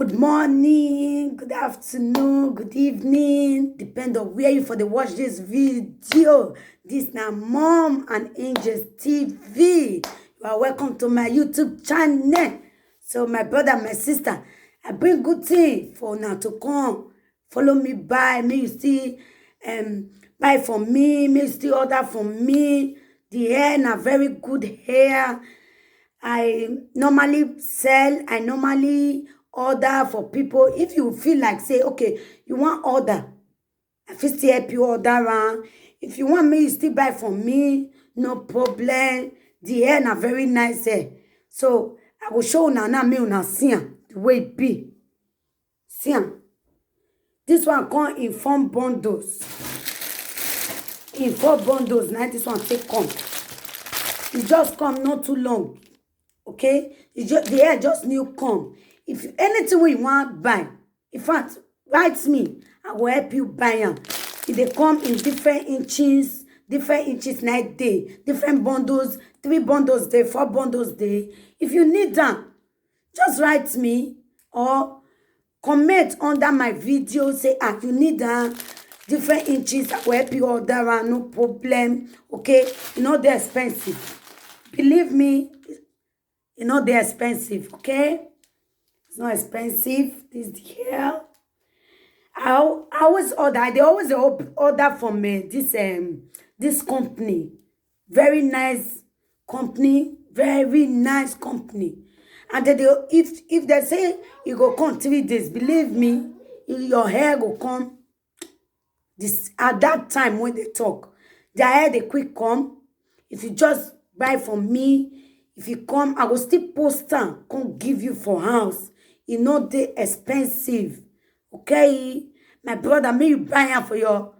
Good morning, good afternoon, good evening. Depend on where you for the watch this video. This now Mom and Angels TV. You are welcome to my YouTube channel. So my brother, my sister, I bring good thing for now to come. Follow me by. May you see buy from me. May you still order from me. The hair na very good hair. I normally order for people. If you feel like say, okay, you want order, I fit still help you order. If you want me, you still buy from me, no problem. The hair na very nice hair. So I will show now me una see the way it be. See this one come in 4 bundles. In 4 bundles, now this one take come. It just come not too long. Okay, the hair just new come. If anything you want buy, in fact, write me. I will help you buy them. If they come in different inches night day, different bundles, 3 bundles day, 4 bundles day. If you need them, just write me or comment under my video. Say you need them. Different inches. I will help you order. No problem. Okay, you know they're expensive. Believe me. You know they're expensive, okay? It's not expensive. This is the hair. I always order. They always order from this company. Very nice company. Very nice company. And then if they say you go come 3 days, believe me, your hair will come. This at that time when they talk, their hair they quick come. If you just buy from me. If you come, I will still post them. Come give you for house. You know they expensive. Okay? My brother, may you buy them for your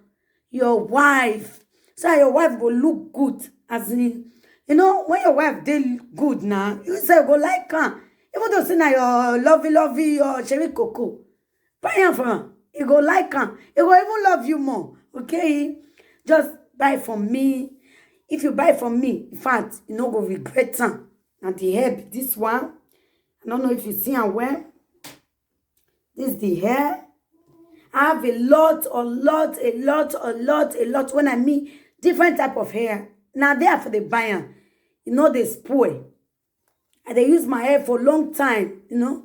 wife. So your wife will look good. As in, you know, when your wife they good now, you say go like her. Even though say now your lovey, your cherry cocoa. Buy them for her. You go like her. You go even love you more. Okay? Just buy from me. If you buy from me, in fact, you no go regret them. And the hair, this one, I don't know if you see and well. This is the hair. I have a lot. When I mean different type of hair. Now they are for the buyer. You know they spoil. And they use my hair for a long time. You know.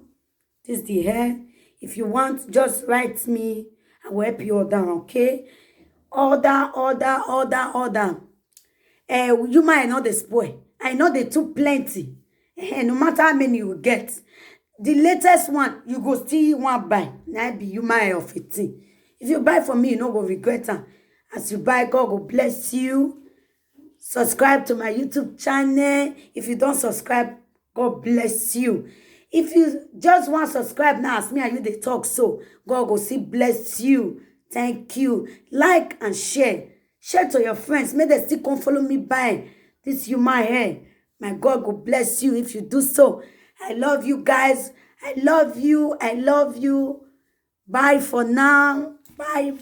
This is the hair. If you want, just write me. I will help you order, okay? Order. You might not the spoil. I know they took plenty. No matter how many you get. The latest one, you go still want buy. Now be you my of 15. If you buy from me, you no go regret it. As you buy, God will bless you. Subscribe to my YouTube channel. If you don't subscribe, God bless you. If you just want to subscribe now, as me and you they talk so, God will see bless you. Thank you. Like and share. Share to your friends. May they still come follow me by. This you my hair. My God will bless you if you do so. I love you guys. I love you. Bye for now. Bye.